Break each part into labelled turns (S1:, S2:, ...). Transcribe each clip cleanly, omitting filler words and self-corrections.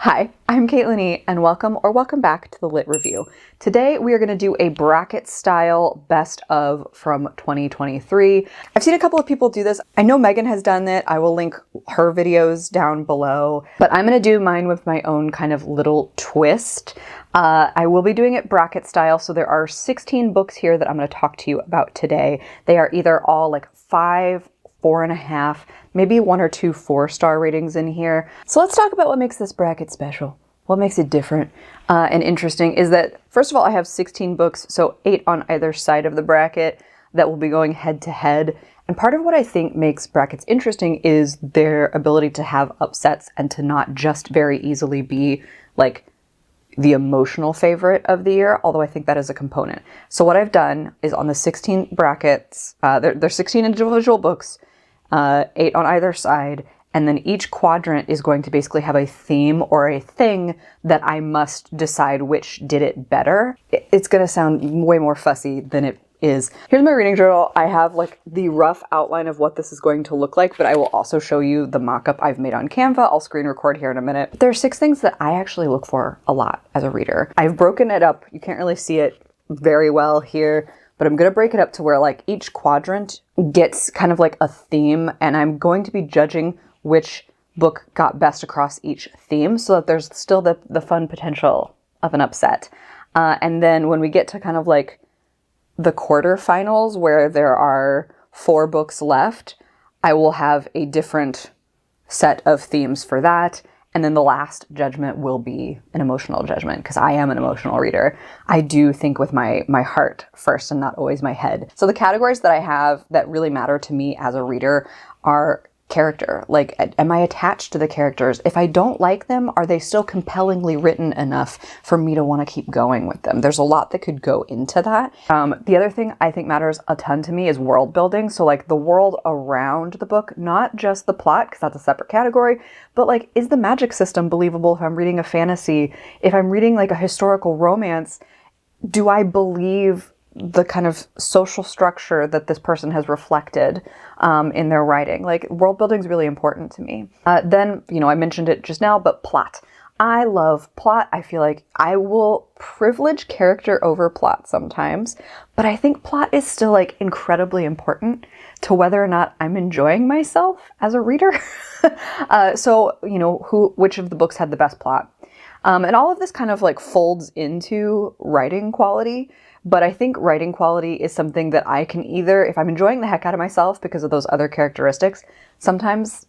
S1: Hi, I'm Caitlin E, and welcome back to the Lit Review. Today we are going to do a bracket style best of from 2023. I've seen a couple of people do this. I know Megan has done it. I will link her videos down below, but I'm going to do mine with my own kind of little twist. I will be doing it bracket style, so there are 16 books here that I'm going to talk to you about today. They are either all like 5, 4.5, maybe 1 or 2 4-star ratings in here. So let's talk about what makes this bracket special. What makes it different and interesting is that, first of all, I have 16 books, so 8 on either side of the bracket that will be going head to head. And part of what I think makes brackets interesting is their ability to have upsets and to not just very easily be like the emotional favorite of the year, although I think that is a component. So what I've done is on the 16 brackets, there's 16 individual books, 8 on either side, and then each quadrant is going to basically have a theme or a thing that I must decide which did it better. It's going to sound way more fussy than it is. Here's my reading journal. I have like the rough outline of what this is going to look like, but I will also show you the mock-up I've made on Canva. I'll screen record here in a minute. But there are 6 things that I actually look for a lot as a reader. I've broken it up. You can't really see it very well here, but I'm going to break it up to where like each quadrant gets kind of like a theme, and I'm going to be judging which book got best across each theme so that there's still the fun potential of an upset. And then when we get to kind of like the quarterfinals where there are 4 books left, I will have a different set of themes for that. And then the last judgment will be an emotional judgment, because I am an emotional reader. I do think with my heart first and not always my head. So the categories that I have that really matter to me as a reader are character. Like, am I attached to the characters? If I don't like them, are they still compellingly written enough for me to want to keep going with them? There's a lot that could go into that. The other thing I think matters a ton to me is world building. So like the world around the book, not just the plot, because that's a separate category, but like, is the magic system believable if I'm reading a fantasy? If I'm reading like a historical romance, do I believe the kind of social structure that this person has reflected in their writing? Like, world building is really important to me. Then, you know, I mentioned it just now, but plot. I love plot. I feel like I will privilege character over plot sometimes, but I think plot is still like incredibly important to whether or not I'm enjoying myself as a reader. So, you know, which of the books had the best plot? And all of this kind of like folds into writing quality. But I think writing quality is something that I can either, if I'm enjoying the heck out of myself because of those other characteristics, sometimes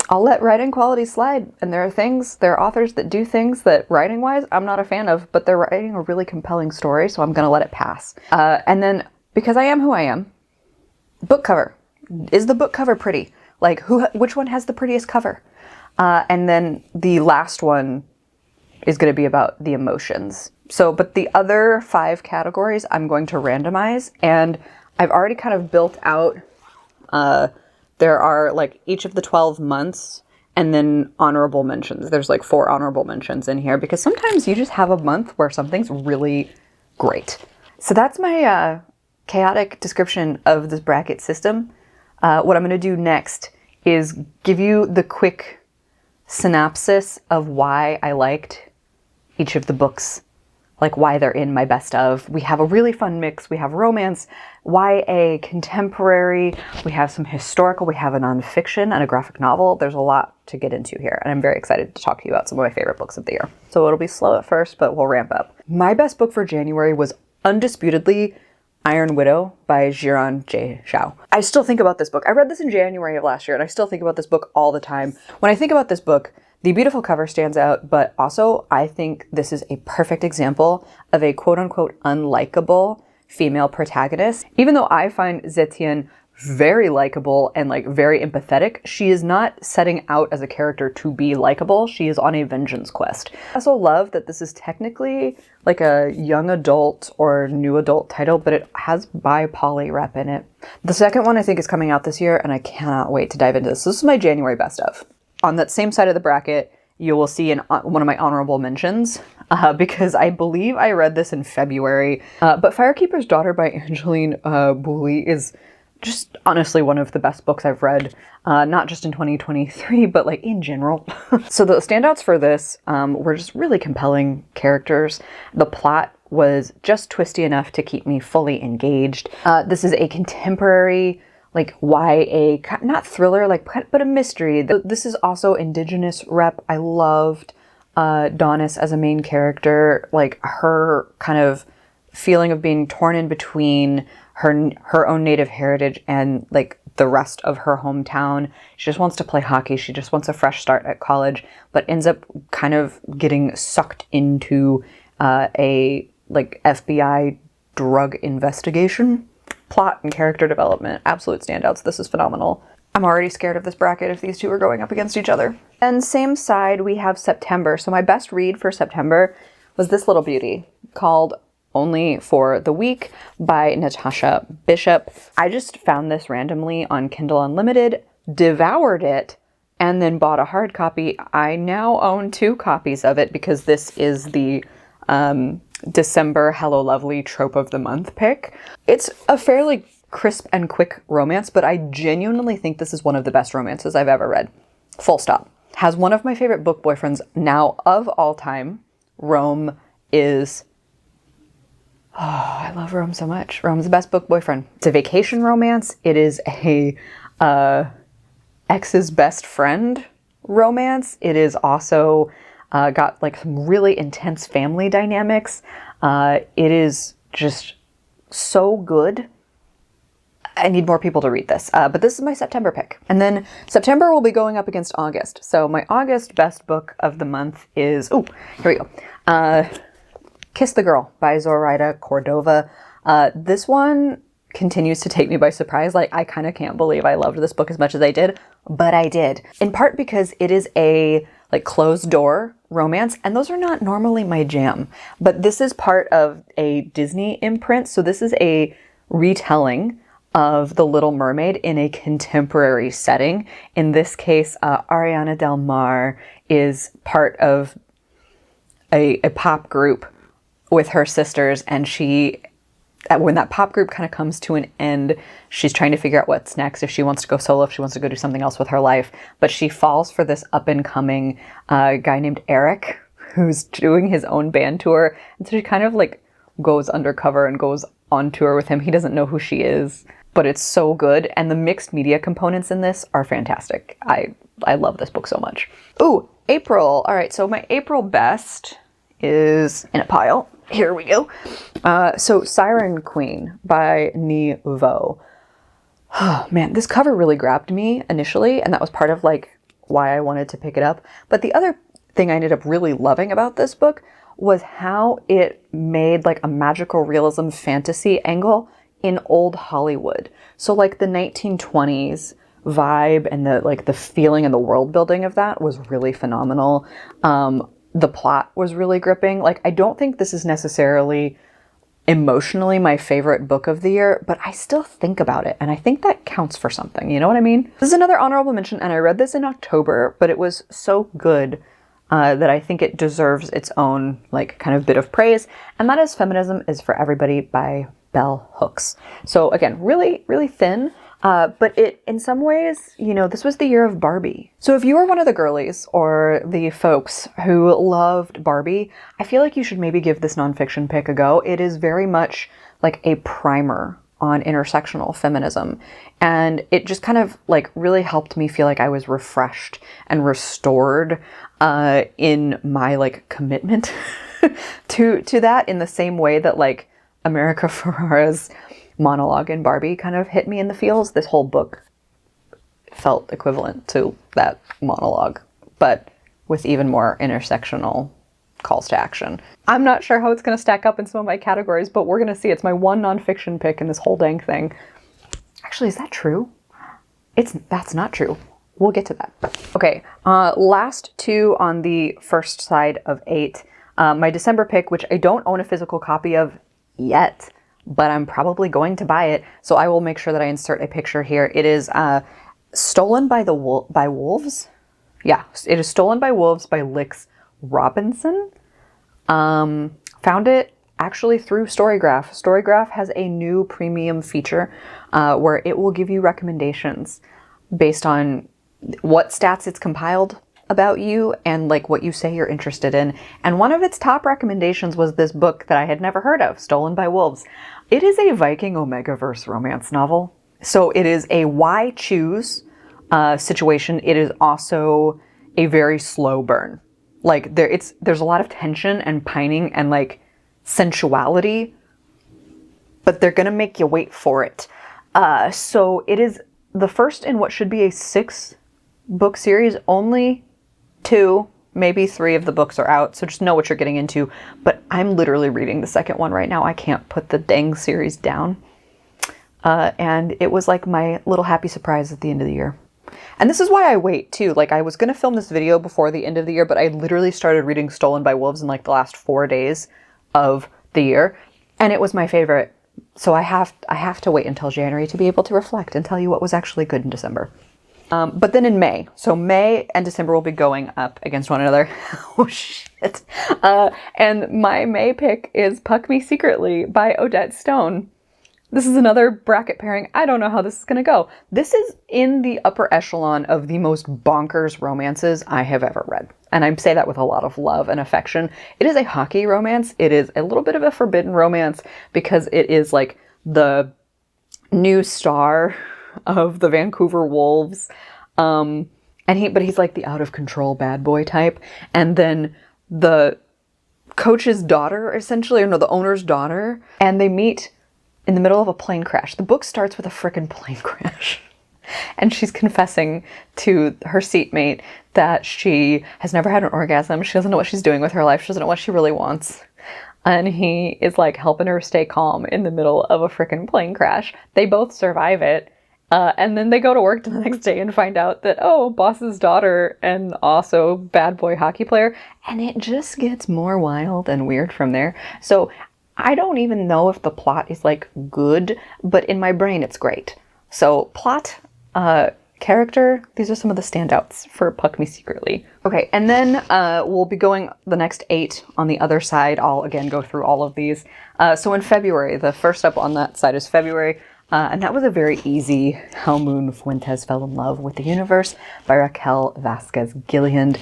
S1: I'll let writing quality slide. And there are authors that do things that writing-wise I'm not a fan of, but they're writing a really compelling story, so I'm going to let it pass. And then, because I am who I am, book cover. Is the book cover pretty? Like, which one has the prettiest cover? And then the last one is going to be about the emotions. So, but the other 5 categories I'm going to randomize, and I've already kind of built out, there are like each of the 12 months and then honorable mentions. There's like 4 honorable mentions in here because sometimes you just have a month where something's really great. So that's my chaotic description of this bracket system. What I'm going to do next is give you the quick synopsis of why I liked each of the books, like why they're in my best of. We have a really fun mix. We have romance, YA, contemporary, we have some historical, we have a nonfiction and a graphic novel. There's a lot to get into here, and I'm very excited to talk to you about some of my favorite books of the year. So it'll be slow at first, but we'll ramp up. My best book for January was undisputedly Iron Widow by Jiran J. Zhao. I still think about this book. I read this in January of last year, and I still think about this book all the time. When I think about this book, the beautiful cover stands out, but also I think this is a perfect example of a quote-unquote unlikable female protagonist. Even though I find Zetian very likable and like very empathetic, she is not setting out as a character to be likable. She is on a vengeance quest. I also love that this is technically like a young adult or new adult title, but it has bi poly rep in it. The second one I think is coming out this year, and I cannot wait to dive into this. This is my January best of. On that same side of the bracket, you will see one of my honorable mentions, because I believe I read this in February. But Firekeeper's Daughter by Angeline Boulley is just honestly one of the best books I've read, not just in 2023, but like in general. So the standouts for this were just really compelling characters. The plot was just twisty enough to keep me fully engaged. This is a contemporary, like YA, not thriller, like, but a mystery. This is also Indigenous rep. I loved Donis as a main character, like her kind of feeling of being torn in between her own native heritage and like the rest of her hometown. She just wants to play hockey. She just wants a fresh start at college, but ends up kind of getting sucked into a like FBI drug investigation. Plot and character development, absolute standouts. This is phenomenal. I'm already scared of this bracket if these two are going up against each other. And same side, we have September. So my best read for September was this little beauty called Only for the Week by Natasha Bishop. I just found this randomly on Kindle Unlimited, devoured it, and then bought a hard copy. I now own 2 copies of it because this is the December Hello Lovely trope of the month pick. It's a fairly crisp and quick romance, but I genuinely think this is one of the best romances I've ever read. Full stop. Has one of my favorite book boyfriends now of all time. Rome is... Oh, I love Rome so much. Rome's the best book boyfriend. It's a vacation romance. It is a ex's best friend romance. It is also got like some really intense family dynamics. It is just so good. I need more people to read this, but this is my September pick. And then September will be going up against August. So my August best book of the month is, oh, here we go. Kiss the Girl by Zoraida Cordova. This one continues to take me by surprise. Like, I kind of can't believe I loved this book as much as I did, but I did. In part because it is a like closed door romance, and those are not normally my jam. But this is part of a Disney imprint, so this is a retelling of The Little Mermaid in a contemporary setting. In this case, Ariana Del Mar is part of a pop group with her sisters, and when that pop group kind of comes to an end, she's trying to figure out what's next, if she wants to go solo, if she wants to go do something else with her life. But she falls for this up-and-coming guy named Eric, who's doing his own band tour. And so she kind of like goes undercover and goes on tour with him. He doesn't know who she is, but it's so good. And the mixed media components in this are fantastic. I love this book so much. Ooh, April. All right, so my April best is in a pile. Here we go. So Siren Queen by Ni Vo. Oh man, this cover really grabbed me initially, and that was part of like why I wanted to pick it up. But the other thing I ended up really loving about this book was how it made like a magical realism fantasy angle in old Hollywood. So like the 1920s vibe and the feeling and the world building of that was really phenomenal. The plot was really gripping. Like, I don't think this is necessarily emotionally my favorite book of the year, but I still think about it, and I think that counts for something. You know what I mean? This is another honorable mention, and I read this in October, but it was so good that I think it deserves its own like kind of bit of praise, and that is Feminism is for Everybody by Bell Hooks. So again, really, really thin. But it, in some ways, you know, this was the year of Barbie. So if you were one of the girlies or the folks who loved Barbie, I feel like you should maybe give this nonfiction pick a go. It is very much like a primer on intersectional feminism. And it just kind of like really helped me feel like I was refreshed and restored in my like commitment to that, in the same way that like America Ferrera's monologue in Barbie kind of hit me in the feels. This whole book felt equivalent to that monologue, but with even more intersectional calls to action. I'm not sure how it's going to stack up in some of my categories, but we're going to see. It's my one nonfiction pick in this whole dang thing. Actually, is that true? That's not true. We'll get to that. Okay, last two on the first side of 8. My December pick, which I don't own a physical copy of yet, but I'm probably going to buy it, so I will make sure that I insert a picture here. It is Stolen by Wolves. Yeah, it is Stolen by Wolves by Lix Robinson. Found it actually through Storygraph. Storygraph has a new premium feature where it will give you recommendations based on what stats it's compiled about you and like what you say you're interested in. And one of its top recommendations was this book that I had never heard of, Stolen by Wolves. It is a Viking Omegaverse romance novel. So it is a why choose situation. It is also a very slow burn. Like there's a lot of tension and pining and like sensuality, but they're gonna make you wait for it. So it is the first in what should be a 6-book series. Only 2, maybe 3 of the books are out, so just know what you're getting into. But I'm literally reading the second one right now. I can't put the dang series down. And it was like my little happy surprise at the end of the year. And this is why I wait too. Like I was gonna film this video before the end of the year, but I literally started reading Stolen by Wolves in like the last 4 days of the year, and it was my favorite. So I have to wait until January to be able to reflect and tell you what was actually good in December. But then in May, so May and December will be going up against one another. Oh shit. And my May pick is Puck Me Secretly by Odette Stone. This is another bracket pairing. I don't know how this is going to go. This is in the upper echelon of the most bonkers romances I have ever read. And I say that with a lot of love and affection. It is a hockey romance. It is a little bit of a forbidden romance because it is like the new star of the Vancouver Wolves. But he's like the out of control bad boy type. And then the coach's daughter, essentially, or no, the owner's daughter, and they meet in the middle of a plane crash. The book starts with a frickin' plane crash. And she's confessing to her seatmate that she has never had an orgasm. She doesn't know what she's doing with her life. She doesn't know what she really wants. And he is like helping her stay calm in the middle of a frickin' plane crash. They both survive it. And then they go to work the next day and find out that, oh, boss's daughter and also bad boy hockey player. And it just gets more wild and weird from there. So I don't even know if the plot is like good, but in my brain it's great. So plot, character, these are some of the standouts for Puck Me Secretly. Okay, and then we'll be going the next 8 on the other side. I'll again go through all of these. So in February, the first up on that side is February. And that was a very easy How Moon Fuentes Fell in Love with the Universe by Raquel Vasquez Gilliand.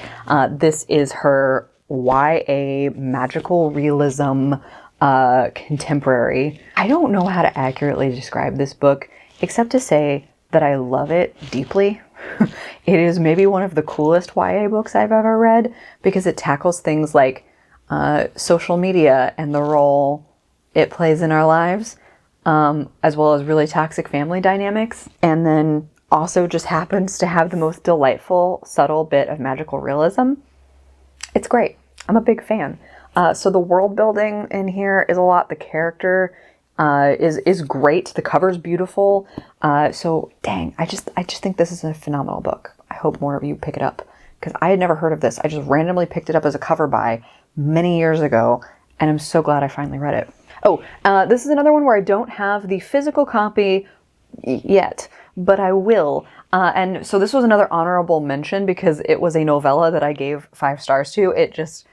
S1: This is her YA magical realism contemporary. I don't know how to accurately describe this book except to say that I love it deeply. It is maybe one of the coolest YA books I've ever read because it tackles things like social media and the role it plays in our lives, as well as really toxic family dynamics, and then also just happens to have the most delightful, subtle bit of magical realism. It's great. I'm a big fan. So the world building in here is a lot. The character is great. The cover's beautiful. So dang, I just think this is a phenomenal book. I hope more of you pick it up because I had never heard of this. I just randomly picked it up as a cover buy many years ago, and I'm so glad I finally read it. Oh, this is another one where I don't have the physical copy yet, but I will. And so this was another honorable mention because it was a novella that I gave 5 stars to. It just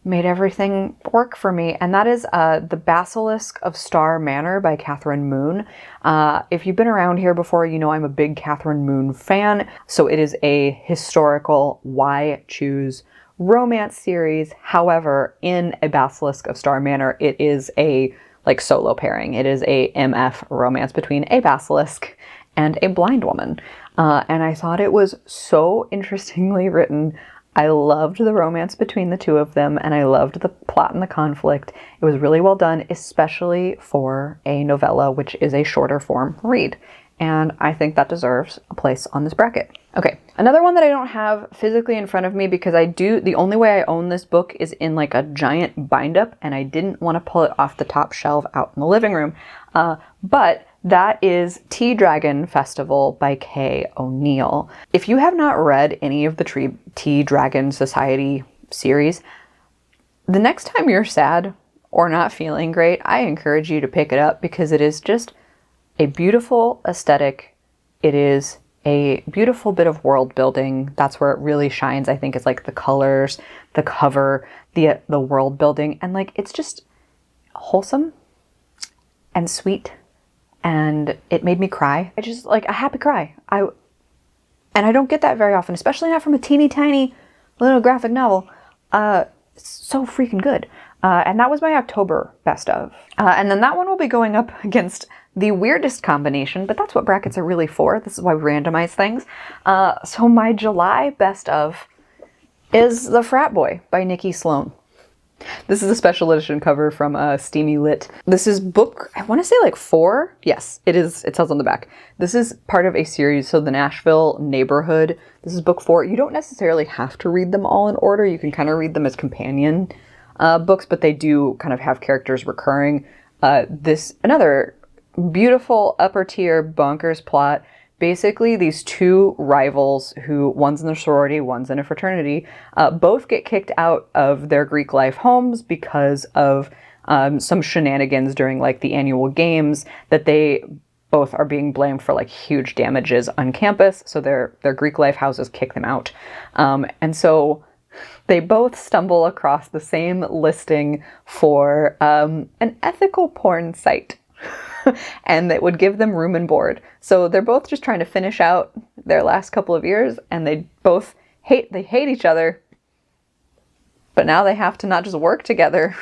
S1: made everything work for me, and that is The Basilisk of Star Manor by Catherine Moon. If you've been around here before, you know I'm a big Catherine Moon fan, so it is a historical why choose romance series. However, in A Basilisk of Star Manor, it is a like solo pairing. It is a MF romance between a basilisk and a blind woman. And I thought it was so interestingly written. I loved the romance between the two of them, and I loved the plot and the conflict. It was really well done, especially for a novella, which is a shorter form read. And I think that deserves a place on this bracket. Okay, another one that I don't have physically in front of me because the only way I own this book is in like a giant bind up, and I didn't want to pull it off the top shelf out in the living room. But that is Tea Dragon Festival by Kay O'Neill. If you have not read any of the Tea Dragon Society series, the next time you're sad or not feeling great, I encourage you to pick it up because it is just a beautiful aesthetic. It is a beautiful bit of world building. That's where it really shines. I think it's like the colors, the cover, the world building, and like it's just wholesome and sweet, and it made me cry. I just like a happy cry. And I don't get that very often, especially not from a teeny tiny little graphic novel. It's so freaking good. And that was my October best of. And then that one will be going up against the weirdest combination, but that's what brackets are really for. This is why we randomize things. So my July best of is The Frat Boy by Nikki Sloan. This is a special edition cover from Steamy Lit. This is book, I want to say like 4. Yes, it is. It says on the back. This is part of a series, so the Nashville Neighborhood. This is book 4. You don't necessarily have to read them all in order. You can kind of read them as companion books, but they do kind of have characters recurring. Another beautiful upper tier bonkers plot. Basically, these two rivals who, one's in a sorority, one's in a fraternity, both get kicked out of their Greek life homes because of some shenanigans during like the annual games that they both are being blamed for like huge damages on campus. So their Greek life houses kick them out. And so they both stumble across the same listing for an ethical porn site. And that would give them room and board. So they're both just trying to finish out their last couple of years, and they both hate each other. But now they have to not just work together,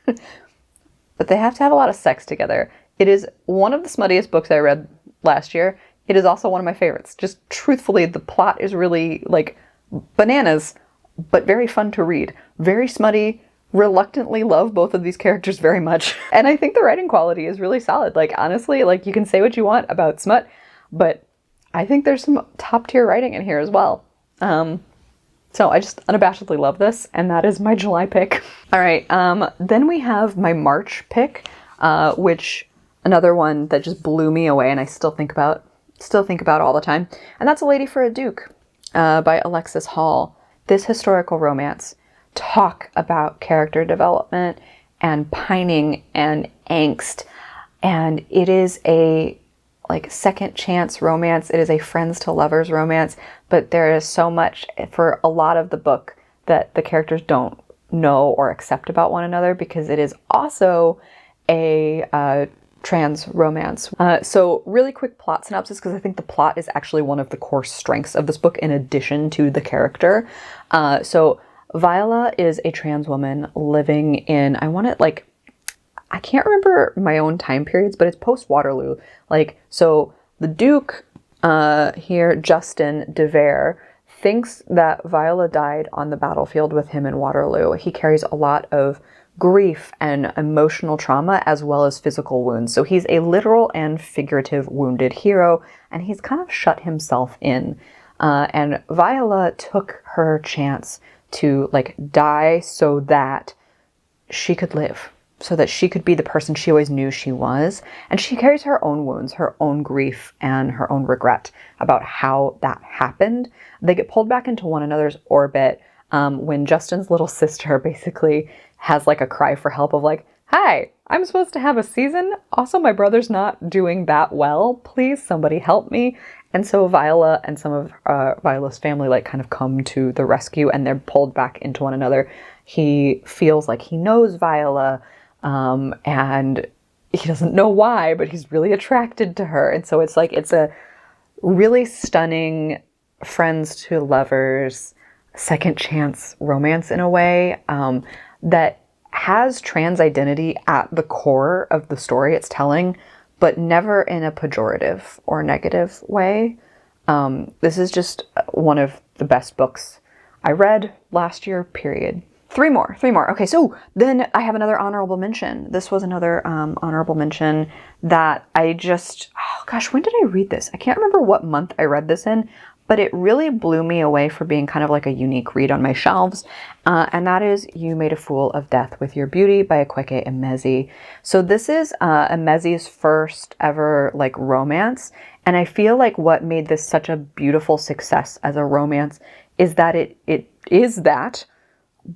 S1: but they have to have a lot of sex together. It is one of the smuttiest books I read last year. It is also one of my favorites. Just truthfully, the plot is really like bananas, but very fun to read. Very smutty. Reluctantly love both of these characters very much. And I think the writing quality is really solid. Like, honestly, like, you can say what you want about smut, but I think there's some top tier writing in here as well. So I just unabashedly love this, and that is my July pick. All right, then we have my March pick, which another one that just blew me away and I still think about all the time. And that's A Lady for a Duke by Alexis Hall. This historical romance. Talk about character development and pining and angst. And it is a like second chance romance. It is a friends to lovers romance, but there is so much for a lot of the book that the characters don't know or accept about one another, because it is also a trans romance. So really quick plot synopsis, because I think the plot is actually one of the core strengths of this book in addition to the character. So Viola is a trans woman living in, I can't remember my own time periods, but it's post-Waterloo. So the Duke here, Justin de Vere, thinks that Viola died on the battlefield with him in Waterloo. He carries a lot of grief and emotional trauma as well as physical wounds. So he's a literal and figurative wounded hero, and he's kind of shut himself in. And Viola took her chance to die so that she could live, so that she could be the person she always knew she was. And she carries her own wounds, her own grief, and her own regret about how that happened. They get pulled back into one another's orbit when Justin's little sister basically has a cry for help of hi, I'm supposed to have a season. Also, my brother's not doing that well. Please, somebody help me. And so Viola and some of Viola's family kind of come to the rescue, and they're pulled back into one another. He feels like he knows Viola, and he doesn't know why, but he's really attracted to her. And so it's a really stunning friends to lovers, second chance romance in a way, that has trans identity at the core of the story it's telling, but never in a pejorative or negative way. This is just one of the best books I read last year, period. Three more. Okay, so then I have another honorable mention. This was another honorable mention that I just, when did I read this? I can't remember what month I read this in, but it really blew me away for being kind of a unique read on my shelves. And that is You Made a Fool of Death with Your Beauty by Akwaeke Emezi. So this is Emezi's first ever romance. And I feel what made this such a beautiful success as a romance is that it is that,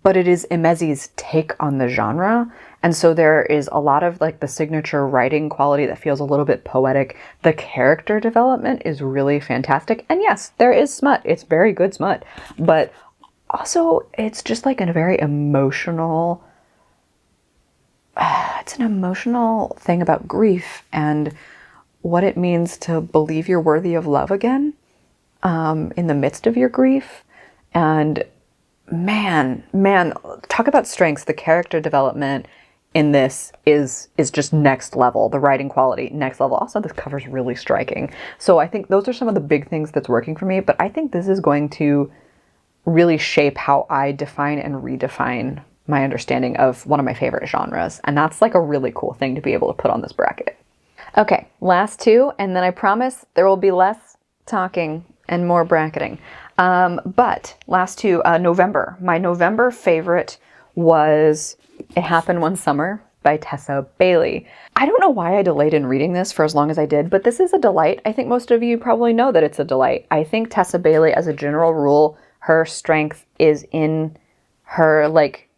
S1: but it is Emezi's take on the genre. And so there is a lot of the signature writing quality that feels a little bit poetic. The character development is really fantastic. And yes, there is smut. It's very good smut. But also it's just a very emotional, it's an emotional thing about grief and what it means to believe you're worthy of love again in the midst of your grief. And man, talk about strengths. The character development in this is just next level. The writing quality, next level. Also, this cover's really striking. So I think those are some of the big things that's working for me, but I think this is going to really shape how I define and redefine my understanding of one of my favorite genres. And that's like a really cool thing to be able to put on this bracket. Okay, last two, and then I promise there will be less talking and more bracketing. But last two, November. My November favorite was It Happened One Summer by Tessa Bailey. I don't know why I delayed in reading this for as long as I did, but this is a delight. I think most of you probably know that it's a delight. I think Tessa Bailey, as a general rule, her strength is in her, like,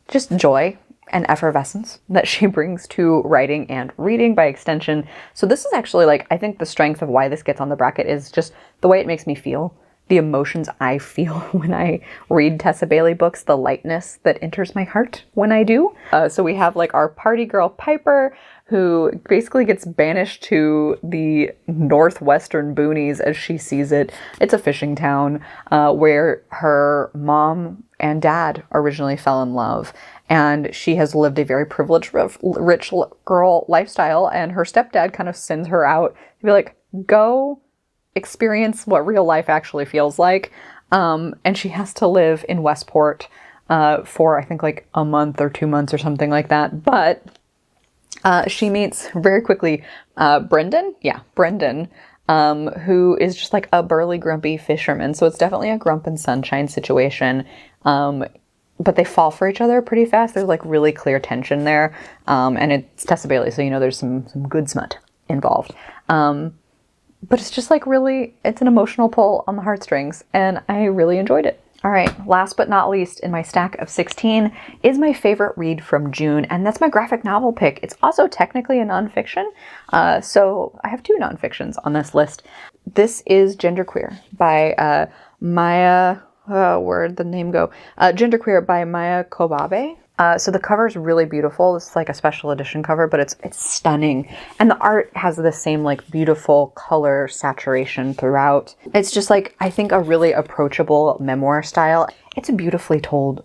S1: just joy and effervescence that she brings to writing and reading by extension. So this is actually, like, I think the strength of why this gets on the bracket is just the way it makes me feel. The emotions I feel when I read Tessa Bailey books, the lightness that enters my heart when I do. So we have like our party girl Piper, who basically gets banished to the northwestern boonies as she sees it. It's a fishing town where her mom and dad originally fell in love. And she has lived a very privileged, rich girl lifestyle. And her stepdad kind of sends her out to be like, go experience what real life actually feels like. And she has to live in Westport for I think like a month or 2 months or something like that. But she meets very quickly Brendan, who is just like a burly, grumpy fisherman. So it's definitely a grump and sunshine situation. But they fall for each other pretty fast. There's like really clear tension there. And it's Tessa Bailey, so you know there's some good smut involved. But it's just like really, it's an emotional pull on the heartstrings, and I really enjoyed it. All right, last but not least in my stack of 16 is my favorite read from June, and that's my graphic novel pick. It's also technically a nonfiction, so I have 2 nonfictions on this list. This is Genderqueer by Maya, where'd the name go? Genderqueer by Maya Kobabe. So the cover is really beautiful. This is like a special edition cover, but it's stunning. And the art has the same like beautiful color saturation throughout. It's just like, I think a really approachable memoir style. It's a beautifully told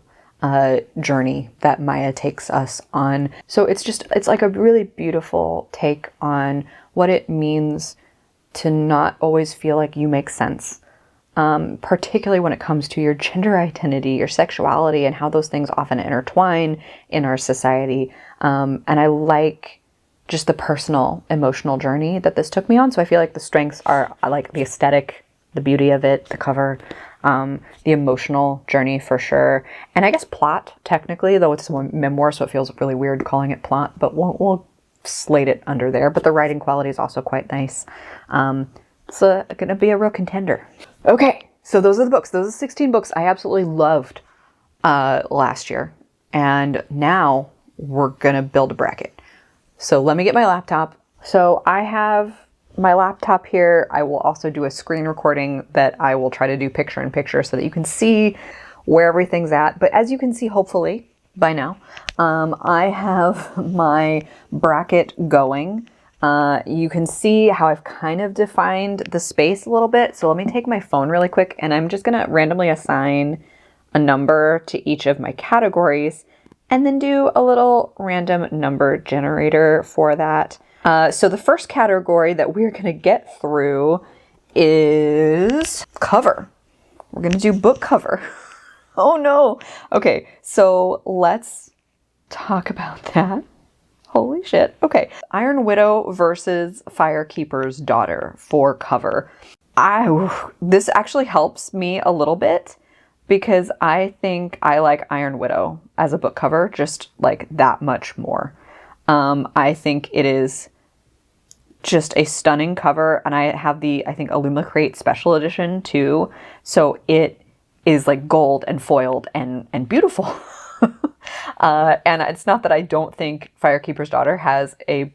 S1: journey that Maya takes us on. So it's like a really beautiful take on what it means to not always feel like you make sense. Particularly when it comes to your gender identity, your sexuality, and how those things often intertwine in our society. And I like just the personal, emotional journey that this took me on. So I feel like the strengths are, I like the aesthetic, the beauty of it, the cover, the emotional journey for sure. And I guess plot, technically, though it's a memoir, so it feels really weird calling it plot, but we'll slate it under there. But the writing quality is also quite nice. It's going to be a real contender. Okay, so those are the books. Those are 16 books I absolutely loved last year. And now we're going to build a bracket. So let me get my laptop. So I have my laptop here. I will also do a screen recording that I will try to do picture in picture so that you can see where everything's at. But as you can see, hopefully by now, I have my bracket going. You can see how I've kind of defined the space a little bit. So let me take my phone really quick, and I'm just going to randomly assign a number to each of my categories and then do a little random number generator for that. So the first category that we're going to get through is cover. We're going to do book cover. Oh no. Okay, so let's talk about that. Holy shit. Okay. Iron Widow versus Firekeeper's Daughter for cover. This actually helps me a little bit because I think I like Iron Widow as a book cover just like that much more. I think it is just a stunning cover, and I have the, I think, Illumicrate special edition too. So it is like gold and foiled and beautiful. And it's not that I don't think Firekeeper's Daughter has a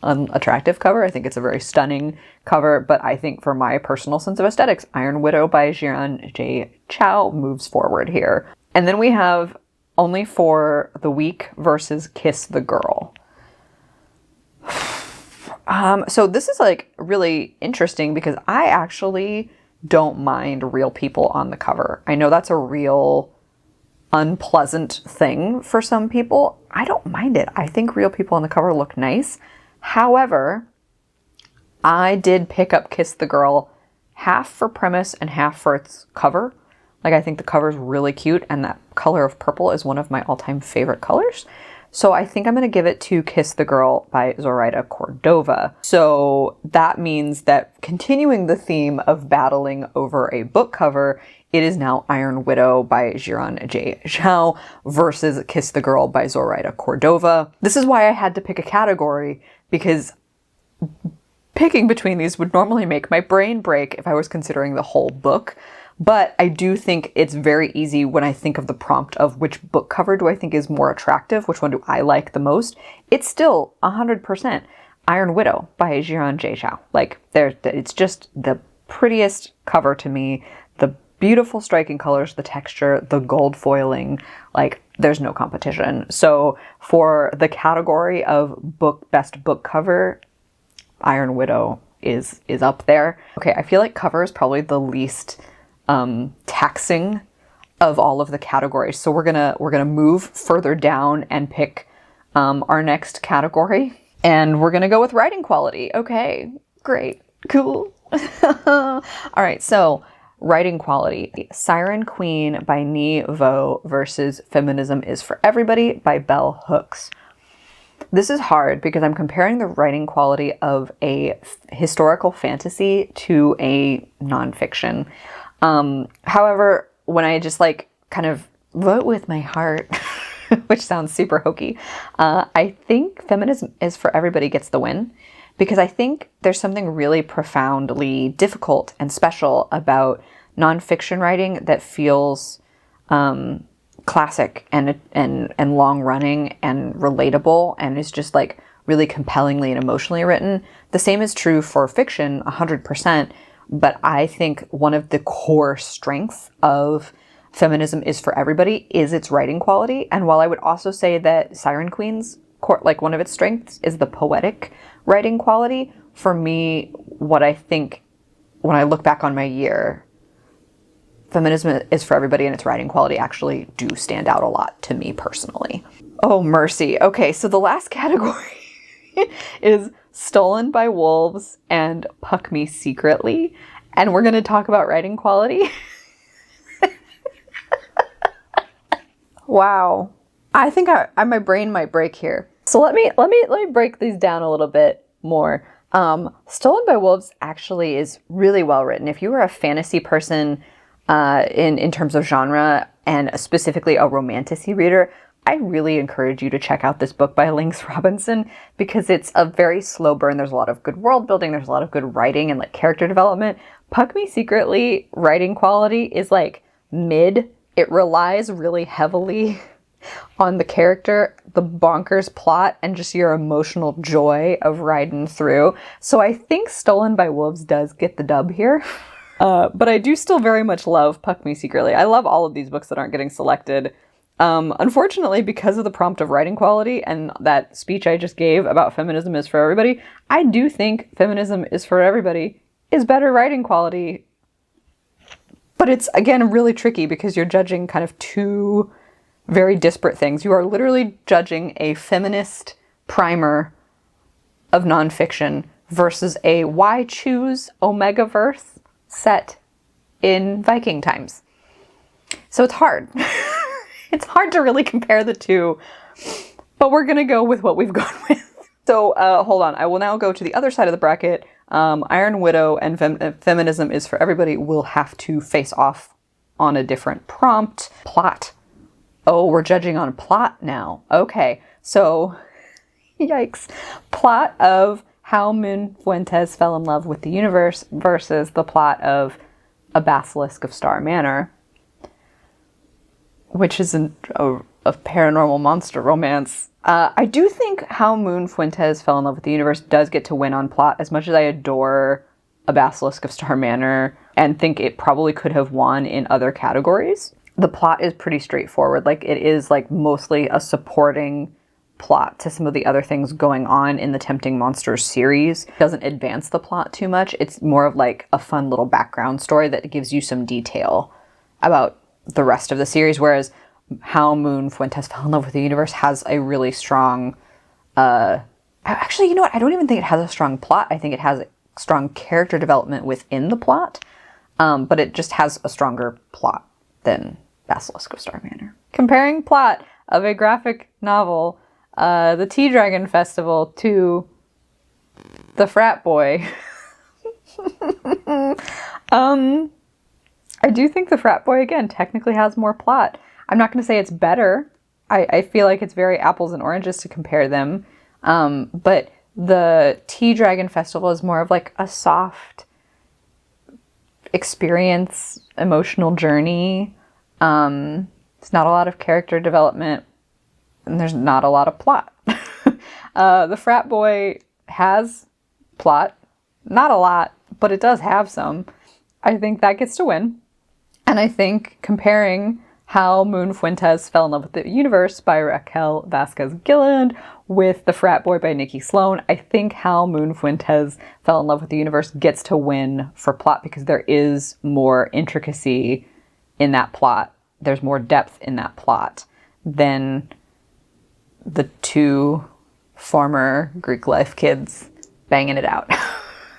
S1: unattractive cover. I think it's a very stunning cover, but I think for my personal sense of aesthetics, Iron Widow by Jian J. Chow moves forward here. And then we have Only for the Week versus Kiss the Girl. So this is like really interesting because I actually don't mind real people on the cover. I know that's a real unpleasant thing for some people. I don't mind it. I think real people on the cover look nice. However, I did pick up Kiss the Girl half for premise and half for its cover. Like, I think the cover is really cute, and that color of purple is one of my all-time favorite colors. So I think I'm going to give it to Kiss the Girl by Zoraida Cordova. So that means that continuing the theme of battling over a book cover, it is now Iron Widow by Jiran J. Zhao versus Kiss the Girl by Zoraida Cordova. This is why I had to pick a category, because picking between these would normally make my brain break if I was considering the whole book. But I do think it's very easy when I think of the prompt of which book cover do I think is more attractive, which one do I like the most. It's still 100% Iron Widow by Jiran J. Zhao. Like, it's just the prettiest cover to me. The beautiful striking colors, the texture, the gold foiling, like, there's no competition. So for the category of best book cover, Iron Widow is up there. Okay, I feel like cover is probably the least taxing of all of the categories. So we're gonna move further down and pick our next category, and we're gonna go with writing quality. Okay, great, cool. All right, so writing quality: Siren Queen by Ni Vo versus Feminism is for Everybody by Bell Hooks. This is hard because I'm comparing the writing quality of a historical fantasy to a nonfiction. However, when I just like kind of vote with my heart, which sounds super hokey, I think Feminism is for Everybody gets the win, because I think there's something really profoundly difficult and special about nonfiction writing that feels classic and long running and relatable, and is just like really compellingly and emotionally written. The same is true for fiction, 100%. But I think one of the core strengths of Feminism is for Everybody is its writing quality. And while I would also say that Siren Queen's like one of its strengths is the poetic writing quality, for me, what I think when I look back on my year, Feminism is for Everybody and its writing quality actually do stand out a lot to me personally. Oh, mercy. Okay, so the last category is Stolen by Wolves and Puck Me Secretly. And we're going to talk about writing quality. Wow. I think my brain might break here. So let me break these down a little bit more. Stolen by Wolves actually is really well written. If you were a fantasy person in terms of genre, and specifically a romantasy reader, I really encourage you to check out this book by Lynx Robinson, because it's a very slow burn. There's a lot of good world building. There's a lot of good writing and like character development. Puck Me Secretly writing quality is like mid. It relies really heavily on the character, the bonkers plot, and just your emotional joy of riding through. So I think Stolen by Wolves does get the dub here. But I do still very much love Puck Me Secretly. I love all of these books that aren't getting selected. Unfortunately, because of the prompt of writing quality and that speech I just gave about Feminism is for Everybody, I do think Feminism is for Everybody is better writing quality. But it's, again, really tricky because you're judging kind of two very disparate things. You are literally judging a feminist primer of nonfiction versus a why choose Omegaverse set in Viking times. So it's hard. It's hard to really compare the two, but we're going to go with what we've gone with. So hold on. I will now go to the other side of the bracket. Iron Widow and Feminism is for Everybody will have to face off on a different prompt. Plot. Oh, we're judging on plot now. Okay. So, yikes. Plot of How Moon Fuentes Fell in Love with the Universe versus the plot of A Basilisk of Star Manor, which is a paranormal monster romance. I do think How Moon Fuentes Fell in Love with the Universe does get to win on plot, as much as I adore A Basilisk of Star Manor and think it probably could have won in other categories. the plot is pretty straightforward. Like, it is like mostly a supporting plot to some of the other things going on in the Tempting Monsters series. It doesn't advance the plot too much. It's more of like a fun little background story that gives you some detail about the rest of the series, whereas How Moon Fuentes Fell in Love with the Universe has a really strong, actually, you know what? I don't even think it has a strong plot. I think it has strong character development within the plot, but it just has a stronger plot than Basilisk of Star Manor. Comparing plot of a graphic novel, the Tea Dragon Festival, to the Frat Boy. I do think the Frat Boy, again, technically has more plot. I'm not going to say it's better. I feel like it's very apples and oranges to compare them. But the Tea Dragon Festival is more of like a soft experience, emotional journey. It's not a lot of character development, and there's not a lot of plot. The Frat Boy has plot. Not a lot, but it does have some. I think that gets to win. And I think comparing How Moon Fuentes Fell in Love with the Universe by Raquel Vasquez Gilland with The Frat Boy by Nikki Sloan, I think How Moon Fuentes Fell in Love with the Universe gets to win for plot because there is more intricacy in that plot. There's more depth in that plot than the two former Greek life kids banging it out. I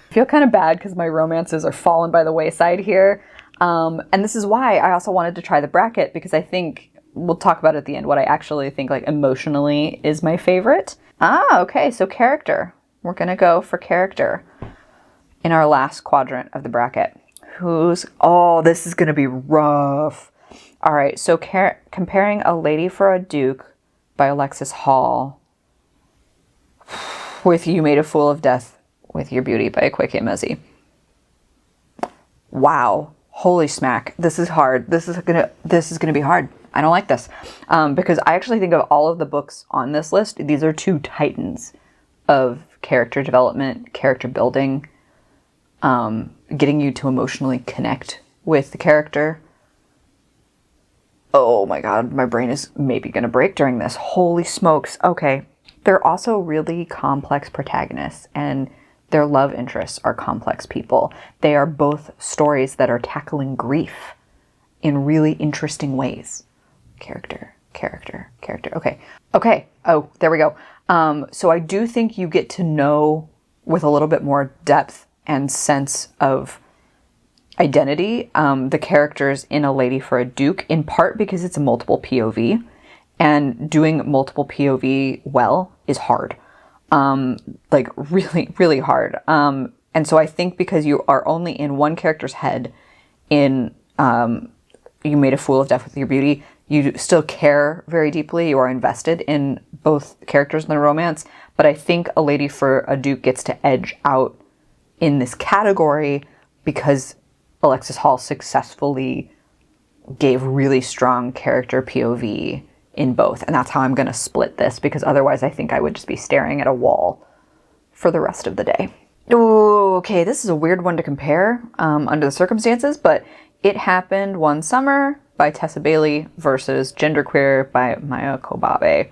S1: feel kind of bad because my romances are fallen by the wayside here. And this is why I also wanted to try the bracket, because I think we'll talk about at the end what I actually think like emotionally is my favorite. Okay, so character. We're gonna go for character in our last quadrant of the bracket. This is gonna be rough. All right, so comparing A Lady for a Duke by Alexis Hall with You Made a Fool of Death with Your Beauty by Akwaeke Emezi. Wow. Holy smack. This is hard. This is gonna be hard. I don't like this. Because I actually think of all of the books on this list, these are two titans of character development, character building, getting you to emotionally connect with the character. Oh my god, my brain is maybe gonna break during this. Holy smokes. Okay. They're also really complex protagonists, and their love interests are complex people. They are both stories that are tackling grief in really interesting ways. Character. Okay. Oh, there we go. So I do think you get to know with a little bit more depth and sense of identity the characters in A Lady for a Duke, in part because it's a multiple POV, and doing multiple POV well is hard. Like really, really hard. And so I think because you are only in one character's head in You Made a Fool of Death with Your Beauty, you still care very deeply. You are invested in both characters in the romance. But I think A Lady for a Duke gets to edge out in this category because Alexis Hall successfully gave really strong character POV in both. And that's how I'm going to split this, because otherwise I think I would just be staring at a wall for the rest of the day. Ooh, okay, this is a weird one to compare under the circumstances, but It Happened One Summer by Tessa Bailey versus Genderqueer by Maya Kobabe.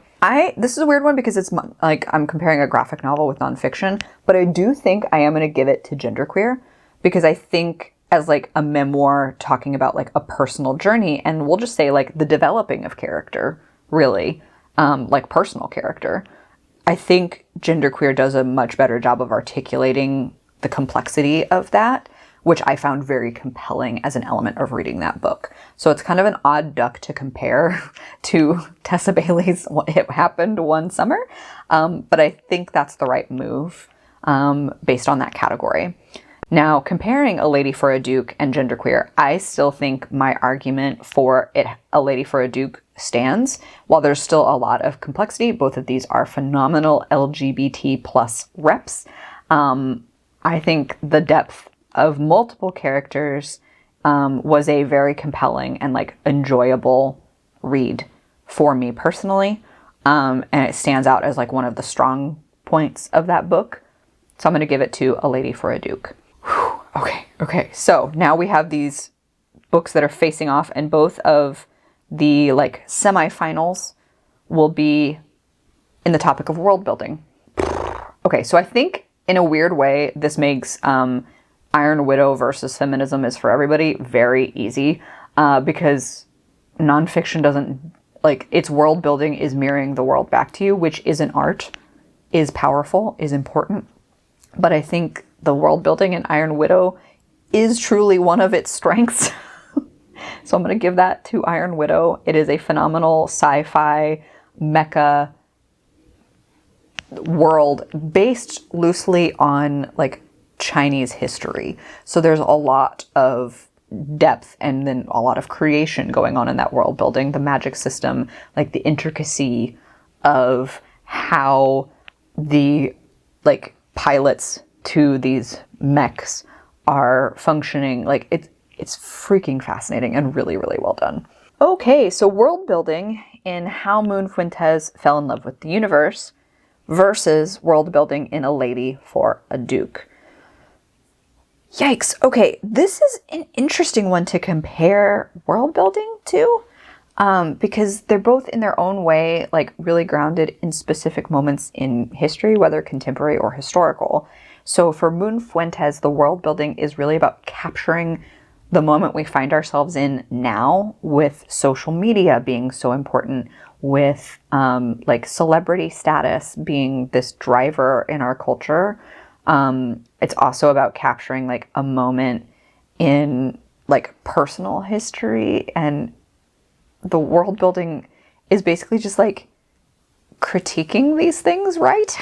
S1: This is a weird one because it's like I'm comparing a graphic novel with nonfiction, but I do think I am going to give it to Genderqueer because I think as like a memoir talking about like a personal journey, and we'll just say like the developing of character, really, like personal character. I think Genderqueer does a much better job of articulating the complexity of that, which I found very compelling as an element of reading that book. So it's kind of an odd duck to compare to Tessa Bailey's It Happened One Summer, but I think that's the right move based on that category. Now, comparing A Lady for a Duke and Genderqueer, I still think my argument for A Lady for a Duke stands. While there's still a lot of complexity, both of these are phenomenal LGBT plus reps. I think the depth of multiple characters was a very compelling and like enjoyable read for me personally. And it stands out as like one of the strong points of that book. So I'm going to give it to A Lady for a Duke. Okay. So now we have these books that are facing off, and both of the like semifinals will be in the topic of world building. Okay, so I think in a weird way, this makes Iron Widow versus feminism is for everybody very easy because nonfiction doesn't, like, its world building is mirroring the world back to you, which is an art, is powerful, is important. But I think the world building in Iron Widow is truly one of its strengths. So I'm going to give that to Iron Widow. It is a phenomenal sci-fi mecha world based loosely on like Chinese history. So there's a lot of depth and then a lot of creation going on in that world building. The magic system, like the intricacy of how the like pilots to these mechs are functioning. Like it's freaking fascinating and really, really well done. Okay, so world building in How Moon Fuentes Fell in Love with the Universe versus world building in A Lady for a Duke. Yikes. Okay, this is an interesting one to compare world building to because they're both in their own way like really grounded in specific moments in history, whether contemporary or historical. So for Moon Fuentes, the world building is really about capturing the moment we find ourselves in now, with social media being so important, with like celebrity status being this driver in our culture. It's also about capturing like a moment in like personal history, and the world building is basically just like critiquing these things, right?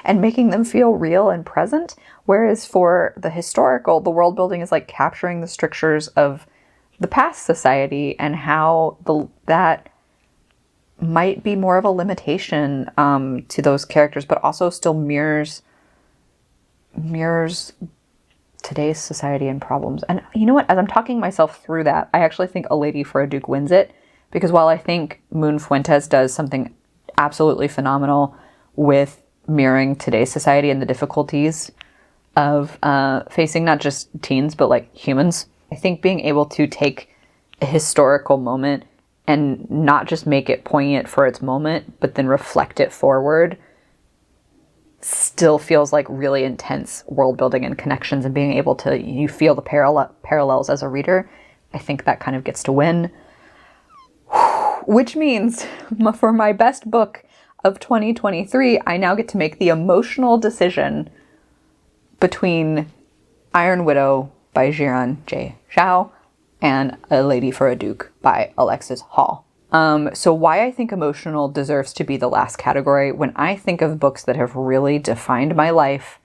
S1: And making them feel real and present. Whereas for the historical, the world building is like capturing the strictures of the past society and how that might be more of a limitation to those characters, but also still mirrors today's society and problems. And you know what? As I'm talking myself through that, I actually think A Lady for a Duke wins it, because while I think Moon Fuentes does something absolutely phenomenal with mirroring today's society and the difficulties of facing not just teens, but like humans, I think being able to take a historical moment and not just make it poignant for its moment, but then reflect it forward, still feels like really intense world building and connections, and being able to, you feel the parallels as a reader. I think that kind of gets to win. Which means for my best book of 2023, I now get to make the emotional decision between Iron Widow by Jiran J. Zhao and A Lady for a Duke by Alexis Hall. So why I think emotional deserves to be the last category. When I think of books that have really defined my life,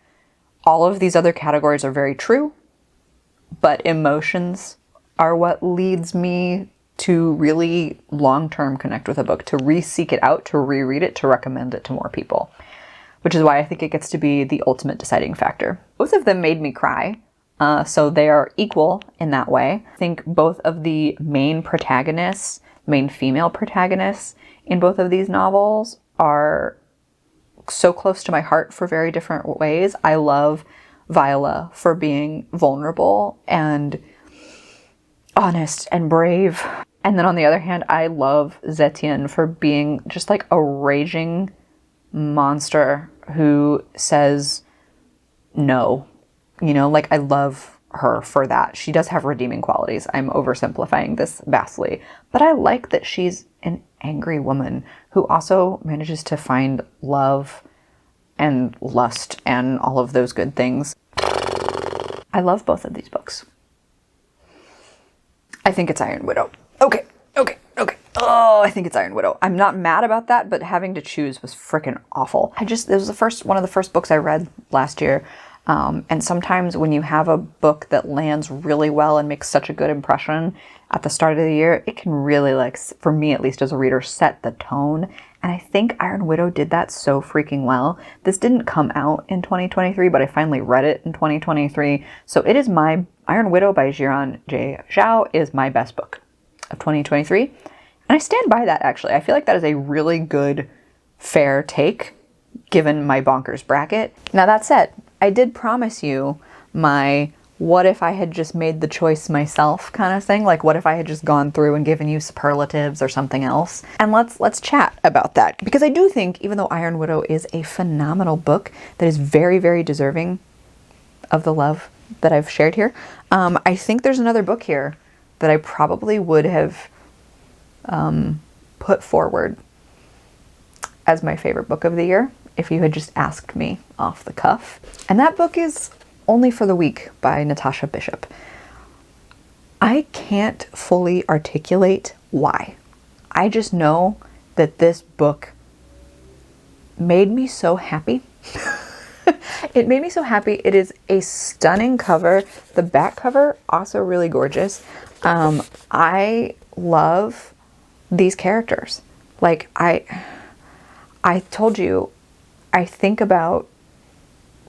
S1: all of these other categories are very true, but emotions are what leads me to really long-term connect with a book, to re-seek it out, to reread it, to recommend it to more people. Which is why I think it gets to be the ultimate deciding factor. Both of them made me cry, so they are equal in that way. I think both of the main female protagonists in both of these novels are so close to my heart for very different ways. I love Viola for being vulnerable and honest and brave. And then on the other hand, I love Zetian for being just like a raging monster who says no. You know, like I love her for that. She does have redeeming qualities. I'm oversimplifying this vastly. But I like that she's an angry woman who also manages to find love and lust and all of those good things. I love both of these books. I think it's Iron Widow. Okay. Oh, I think it's Iron Widow. I'm not mad about that, but having to choose was freaking awful. This was one of the first books I read last year. And sometimes when you have a book that lands really well and makes such a good impression at the start of the year, it can really, like, for me at least as a reader, set the tone. And I think Iron Widow did that so freaking well. This didn't come out in 2023, but I finally read it in 2023. So it is Iron Widow by Jiran J. Zhao is my best book of 2023. And I stand by that, actually. I feel like that is a really good, fair take, given my bonkers bracket. Now, that said, I did promise you my what if I had just made the choice myself kind of thing. Like, what if I had just gone through and given you superlatives or something else? And let's chat about that, because I do think, even though Iron Widow is a phenomenal book that is very, very deserving of the love that I've shared here, I think there's another book here that I probably would have put forward as my favorite book of the year if you had just asked me off the cuff. And that book is Only for the Weak by Natasha Bishop. I can't fully articulate why. I just know that this book made me so happy. It made me so happy. It is a stunning cover. The back cover, also really gorgeous. I love these characters. Like, I told you, I think about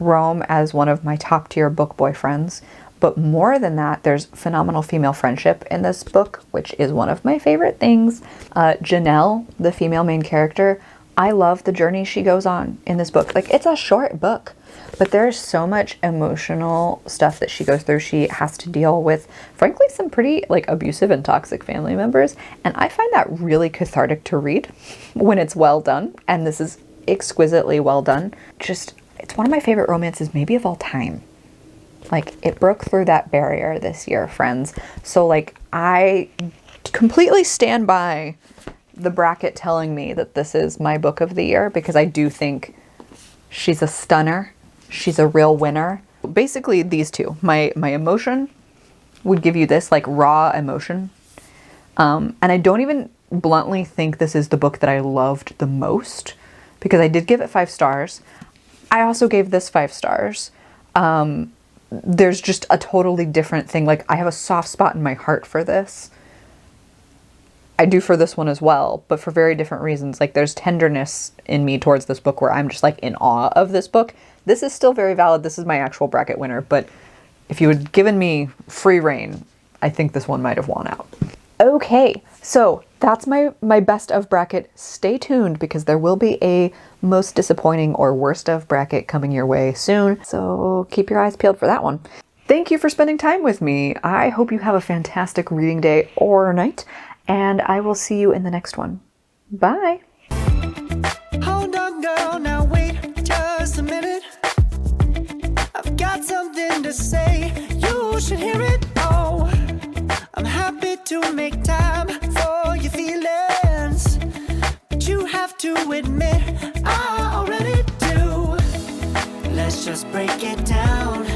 S1: Rome as one of my top tier book boyfriends, but more than that, there's phenomenal female friendship in this book, which is one of my favorite things. Janelle, the female main character, I love the journey she goes on in this book. Like, it's a short book, but there's so much emotional stuff that she goes through. She has to deal with, frankly, some pretty like abusive and toxic family members. And I find that really cathartic to read when it's well done. And this is exquisitely well done. Just, it's one of my favorite romances maybe of all time. Like, it broke through that barrier this year, friends. So like, I completely stand by the bracket telling me that this is my book of the year, because I do think she's a stunner. She's a real winner. Basically these two, my emotion would give you this like raw emotion. And I don't even bluntly think this is the book that I loved the most, because I did give it 5 stars. I also gave this 5 stars. There's just a totally different thing. Like, I have a soft spot in my heart for this. I do for this one as well, but for very different reasons. Like, there's tenderness in me towards this book where I'm just like in awe of this book. This is still very valid. This is my actual bracket winner, but if you had given me free reign, I think this one might have won out. Okay, so that's my best of bracket. Stay tuned, because there will be a most disappointing or worst of bracket coming your way soon. So keep your eyes peeled for that one. Thank you for spending time with me. I hope you have a fantastic reading day or night, and I will see you in the next one. Bye.
S2: Hold on, girl, now wait just a minute. I've got something to say, you should hear it. Oh, I'm happy to make time for your feelings, but you have to admit I already do. Let's just break it down.